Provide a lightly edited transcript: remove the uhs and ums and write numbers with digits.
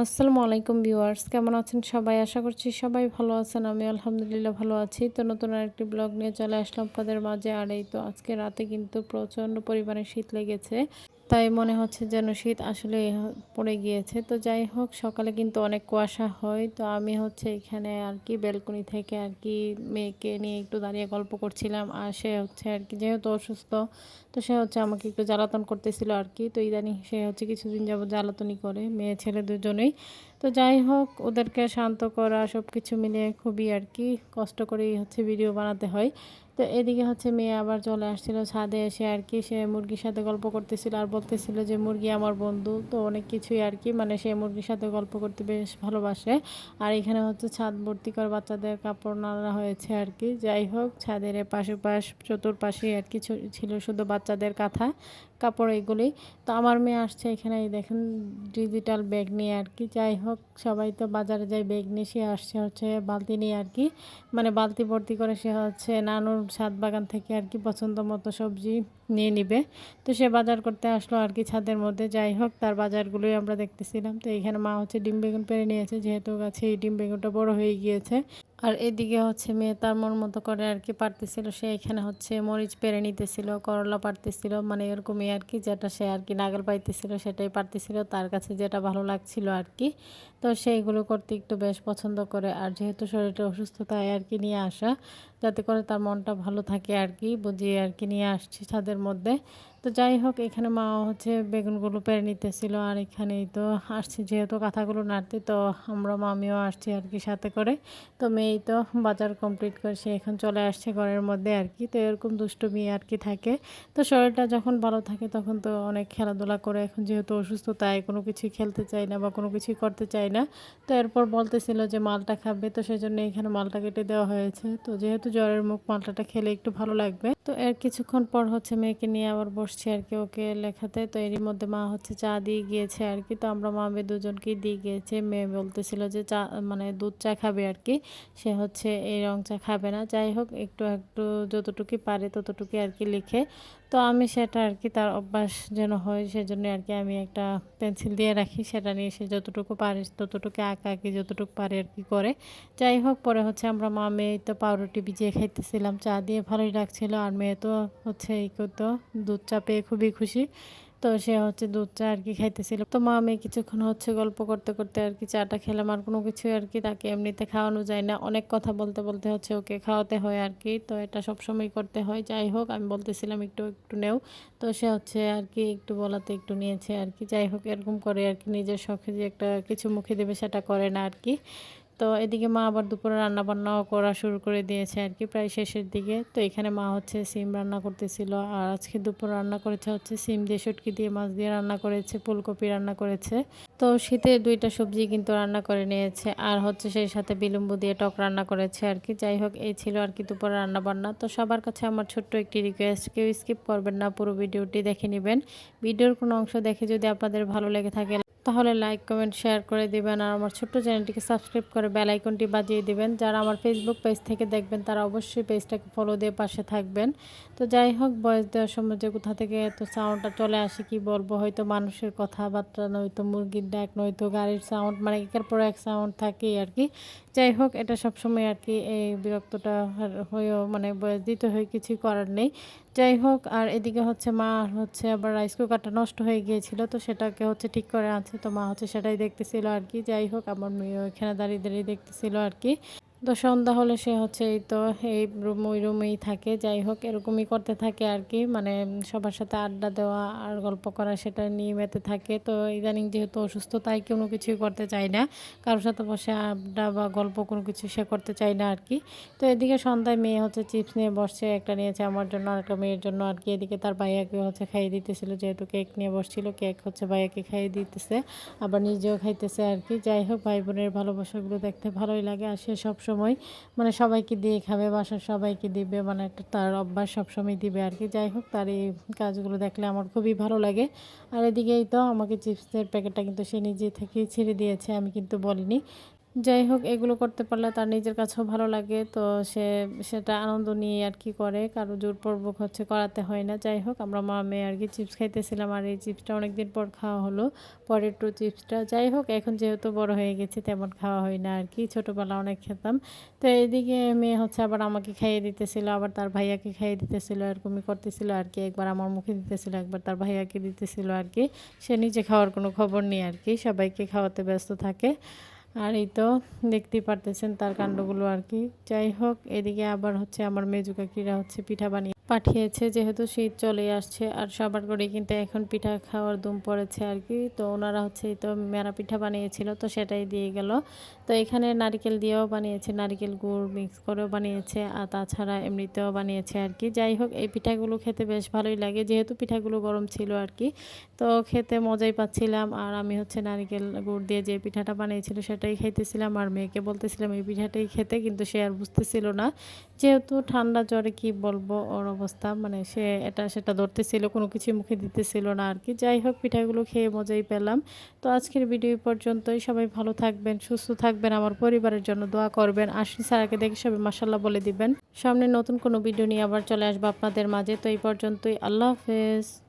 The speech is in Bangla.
আসসালামু আলাইকুম ভিউয়ার্স, কেমন আছেন সবাই? আশা করছি সবাই ভালো আছেন। আমি আলহামদুলিল্লাহ ভালো আছি। তো নতুন আরেকটি ব্লগ নিয়ে চলে আসলাম আপনাদের মাঝে। আর এই তো আজকে রাতে কিন্তু প্রচণ্ড পরিমাণে শীত লেগেছে। তাই মনে হচ্ছে যেন শীত আসলে পড়ে গিয়েছে। তো যাই হোক, সকালে কিন্তু অনেক কুয়াশা হয়। তো আমি হচ্ছে এখানে আর কি ব্যালকনি থেকে আর কি মেয়েকে নিয়ে একটু দাঁড়িয়ে গল্প করছিলাম। আর সে হচ্ছে আর কি যেহেতু অসুস্থ, তো সে হচ্ছে আমাকে একটু জ্বালাতন করতেছিল আর কি। তো ইদানিং সে হচ্ছে কিছুদিন যাবত জ্বালাতনই করে, মেয়ে ছেলে দুজনেই। তো যাই হোক, ওদেরকে শান্ত করা সব কিছু মিলিয়ে খুবই আর কি কষ্ট করেই হচ্ছে ভিডিও বানাতে হয়। তো এদিকে হচ্ছে মেয়ে আবার চলে আসছিল ছাদে এসে আর কি, সে মুরগির সাথে গল্প করতেছিল আর বলতেছিল যে মুরগি আমার বন্ধু। তো অনেক কিছুই আর কি, মানে সে মুরগির সাথে গল্প করতে বেশ ভালোবাসে। আর এখানে হচ্ছে ছাদ ভর্তি করে বাচ্চাদের কাপড় নাড়া হয়েছে আর কি। যাই হোক, ছাদের পাশ চতুর্পাশে আর কি ছিল শুধু বাচ্চাদের কাঁথা কাপড় এগুলি। তো আমার মেয়ে আসছে এখানে, এই দেখেন ডিজিটাল ব্যাগ নিয়ে আর কি। যাই হোক, সবাই তো বাজারে যায় ব্যাগ নিয়ে, সে আসছে হচ্ছে বালতি নিয়ে আর কি। মানে বালতি ভর্তি করে সে হচ্ছে নানুর ছাদ বাগান থেকে আর কি পছন্দ মতো সবজি নিয়ে নিবে। তো সে বাজার করতে আসলো আর কি ছাদের মধ্যে। যাই হোক, তার বাজারগুলোই আমরা দেখতেছিলাম। তো এখানে মা হচ্ছে ডিম বেগুন পেড়ে নিয়েছে, যেহেতু গাছে এই ডিম বেগুনটা বড় হয়ে গিয়েছে। আর এদিকে হচ্ছে মেয়ে তার মন মতো করে আর কি পারতেছিল, সে এখানে হচ্ছে মরিচ পেরে নিতেছিল, করলা পারতেছিল, মানে এরকমই আর কি, যেটা সে আর কি নাগাল পাইতেছিল সেটাই পারতেছিল, তার কাছে যেটা ভালো লাগছিল আর কি। তো সেইগুলো করতে একটু বেশ পছন্দ করে। আর যেহেতু শরীরটা অসুস্থ, তাই আর কি নিয়ে আসা, যাতে করে তার মনটা ভালো থাকে আর কি বুঝিয়ে আর কি নিয়ে আসছি ছাদের মধ্যে। তো যাই হোক, এখানে মা হচ্ছে বেগুনগুলো পেরে নিতেছিল। আর এখানেই তো আসছে যেহেতু কাঁথাগুলো নাড়তে, তো আমরা মামিও আসছি আর কি সাথে করে। তো মেয়েই তো বাজার কমপ্লিট করে সে এখন চলে আসছে ঘরের মধ্যে আর কি। তো এরকম দুষ্টুমি আর কি থাকে। তো শরীরটা যখন ভালো থাকে তখন তো অনেক খেলাধুলা করে, এখন যেহেতু অসুস্থ তাই কোনো কিছুই খেলতে চায় না বা কোনো কিছুই করতে চায় না। তো এরপর বলতেছিল যে মালটা খাবে, তো সেজন্য এখানে মালটা কেটে দেওয়া হয়েছে। তো যেহেতু জ্বরের মুখ, মালটাটা খেলে একটু ভালো লাগবে। তো এর কিছুক্ষণ পর হচ্ছে মেয়েকে নিয়ে আবার বসছি আর কি ওকে লেখাতে। তো এরই মধ্যে মা হচ্ছে চা দিয়ে গিয়েছে আর কি। তো আমরা মা মেয়ে দুজনকেই দিয়ে গিয়েছে। মেয়ে বলতেছিল যে চা, মানে দুধ চা খাবে আর কি, সে হচ্ছে এই রং চা খাবে না। যাই হোক, একটু একটু যতটুকু পারে ততটুকু আর কি লিখে। তো আমি সেটা আর কি তার অভ্যাস যেন হয় সেজন্য আর কি আমি একটা পেন্সিল দিয়ে রাখি, সেটা নিয়ে সে যতটুকু পারে ততটুকু আঁকা আঁকি যতটুকু পারে আর কি করে। যাই হোক, পরে হচ্ছে আমরা মা মেয়ে তো পাউরুটি ভিজিয়ে খাইতেছিলাম চা দিয়ে, ভালোই লাগছিল। আর মেয়ে তো হচ্ছে এই করতো, দুধ চা পেয়ে খুবই খুশি। তো সে হচ্ছে দুধ চা আর কি খাইতেছিল। তো মা মেয়ে কিছুক্ষণ হচ্ছে গল্প করতে করতে আর কি চাটা খেলাম। আর কোনো কিছু আর কি তাকে এমনিতে খাওয়ানো যায় না, অনেক কথা বলতে বলতে হচ্ছে ওকে খাওয়াতে হয় আর কি। তো এটা সবসময় করতে হয়। যাই হোক, আমি বলতেছিলাম একটু একটু নেও, তো সে হচ্ছে আর কি একটু বলাতে একটু নিয়েছে আর কি। যাই হোক, এরকম করে আর কি নিজের শখে যে একটা কিছু মুখে দেবে সেটা করে না আর কি। তো এদিকে মা আবার দুপুরে রান্নাবান্নাও করা শুরু করে দিয়েছে আর কি, প্রায় শেষের দিকে। তো এখানে মা হচ্ছে সিম রান্না করতেছিল। আর আজকে দুপুর রান্না করেছে হচ্ছে সিম দিয়ে, শুটকি দিয়ে, মাছ দিয়ে রান্না করেছে, ফুলকপি রান্না করেছে। তো শীতের দুইটা সবজি কিন্তু রান্না করে নিয়েছে। আর হচ্ছে সেই সাথে বিলম্ব দিয়ে টক রান্না করেছে আর কি। যাই হোক, এই ছিল আর কি দুপুরে রান্নাবান্না। তো সবার কাছে আমার ছোট্ট একটি রিকোয়েস্ট, কেউ স্কিপ করবেন না, পুরো ভিডিওটি দেখে নেবেন। ভিডিওর কোনো অংশ দেখে যদি আপনাদের ভালো লেগে থাকে তাহলে লাইক কমেন্ট শেয়ার করে দিবেন। আর আমার ছোট্ট চ্যানেলটিকে সাবস্ক্রাইব করে বেল আইকনটি বাজিয়ে দিবেন। যারা আমার ফেসবুক পেজ থেকে দেখবেন তারা অবশ্যই পেজটাকে ফলো দিয়ে পাশে থাকবেন। তো যাই হোক, ভয়েস দেওয়ার সময় যে কোথা থেকে এত সাউন্ডটা চলে আসে কি বলবো, হয়তো মানুষের কথাবার্তা, নয়তো মুরগির ডাক, নয়তো গাড়ির সাউন্ড, মানে একের পর এক সাউন্ড থাকেই আর কি। যাই হোক, এটা সবসময় আর কি এই বিরক্তটা হয়েও মানে ভয়েস দিতে হয়, কিছুই করার নেই। যাই হোক, আর এদিকে হচ্ছে মা হচ্ছে আবার রাইস কুকারটা নষ্ট হয়ে গিয়েছিল, তো সেটাকে হচ্ছে ঠিক করে আছে। তো মা হচ্ছে সেটাই দেখতেছিল আর কি। যাই হোক, আমার মেয়ে এখানে দাঁড়িয়ে দাঁড়িয়ে দেখতেছিল আর কি। তো সন্ধ্যা হলে সে হচ্ছে এই তো এই ওই রুমেই থাকে। যাই হোক, এরকমই করতে থাকে আর কি, মানে সবার সাথে আড্ডা দেওয়া আর গল্প করা সেটা নিয়ে মেতে থাকে। তো ইদানিং যেহেতু অসুস্থ, তাই কোনো কিছুই করতে চায় না, কারোর সাথে বসে আড্ডা বা গল্প কোনো কিছু সে করতে চায় না আর কি। তো এদিকে সন্ধ্যায় মেয়ে হচ্ছে চিপস নিয়ে বসছে, একটা নিয়েছে আমার জন্য আর একটা মেয়ের জন্য আর কি। এদিকে তার ভাইয়াকে হচ্ছে খাইয়ে দিতেছিল, যেহেতু কেক নিয়ে বসছিল, কেক হচ্ছে ভাইয়াকে খাইয়ে দিতেছে, আবার নিজেও খাইতেছে আর কি। যাই হোক, ভাই বোনের ভালোবাসাগুলো দেখতে ভালোই লাগে। আর সে সবসময় মানে সবাইকে দিয়ে খাবে, বাসার সবাইকে দিবে, মানে একটা তার অভ্যাস, সবসময় দিবে আর কি। যাই হোক, তার এই কাজগুলো দেখলে আমার খুবই ভালো লাগে। আর এদিকেই তো আমাকে চিপসের প্যাকেটটা কিন্তু সে নিজে থেকেই ছেড়ে দিয়েছে, আমি কিন্তু বলিনি। যাই হোক এগুলো করতে পারলে তার নিজের কাছেও ভালো লাগে। তো সে সেটা আনন্দ নিয়ে আর কি করে। কারো জোরপূর্বক হচ্ছে করাতে হয় না। যাই হোক আমরা মা-মেয়ে আর কি চিপস খাইতেছিলাম। আর এই চিপসটা অনেকদিন পর খাওয়া হলো। পটেটো চিপসটা। যাই হোক এখন যেহেতু বড় হয়ে গেছি তেমন খাওয়া হয় না আর কি। ছোটবেলায় অনেক খেতাম। তো এদিকে মেয়ে হচ্ছে আবার আমাকে খাইয়ে দিতেছিল, আবার তার ভাইয়াকে খাইয়ে দিতেছিল। এরকমই করতেছিল আর কি। একবার আমার মুখে দিতেছিল, একবার তার ভাইয়াকে দিতেছিল আর কি। সে নিজে খাওয়ার কোনো খবর নেই আর কি। সবাইকে খাওয়াতে ব্যস্ত থাকে। আর এই তো দেখতেই পারতেছেন তার কাণ্ডগুলো আর কি। যাই হোক এদিকে আবার হচ্ছে আমার মেজো কাকিরা হচ্ছে পিঠা বানিয়ে পাঠিয়েছে, যেহেতু শীত চলে আসছে আর সবার ঘরেই কিন্তু এখন পিঠা খাওয়ার ধুম পড়েছে আর কি। তো ওনারা হচ্ছে এই তো মেরা পিঠা বানিয়েছিল, তো সেটাই দিয়ে গেল। তো এখানে নারিকেল দিয়েও বানিয়েছে, নারিকেল গুড় মিক্স করেও বানিয়েছে, আর তাছাড়া এমনিতেও বানিয়েছে আর কি। যাই হোক এই পিঠাগুলো খেতে বেশ ভালোই লাগে, যেহেতু পিঠাগুলো গরম ছিল আর কি। তো খেতে মজাই পাচ্ছিলাম। আর আমি হচ্ছে নারিকেল গুড় দিয়ে যে পিঠাটা বানিয়েছিল সেটাই খাইতেছিলাম, আর মেয়েকে বলতেছিলাম এই পিঠাটাই খেতে, কিন্তু সে আর বুঝতেছিল না। যেহেতু ঠান্ডা জ্বরে কি বলবো ওর অবস্থা, মানে সে এটা সেটা ধরতেছিল, কোনো কিছু মুখে দিতেছিল না আর কি। যাই হোক পিঠাগুলো খেয়ে মজাই পেলাম। তো আজকের ভিডিও পর্যন্তই। সবাই ভালো থাকবেন, সুস্থ থাকবেন, আমার পরিবারের জন্য দোয়া করবেন। আশিস স্যারকে দেখে সবাই মাশাআল্লাহ বলে দিবেন। সামনে নতুন কোনো ভিডিও নিয়ে আবার চলে আসবো আপনাদের মাঝে। তো এই পর্যন্তই, আল্লাহ হাফেজ।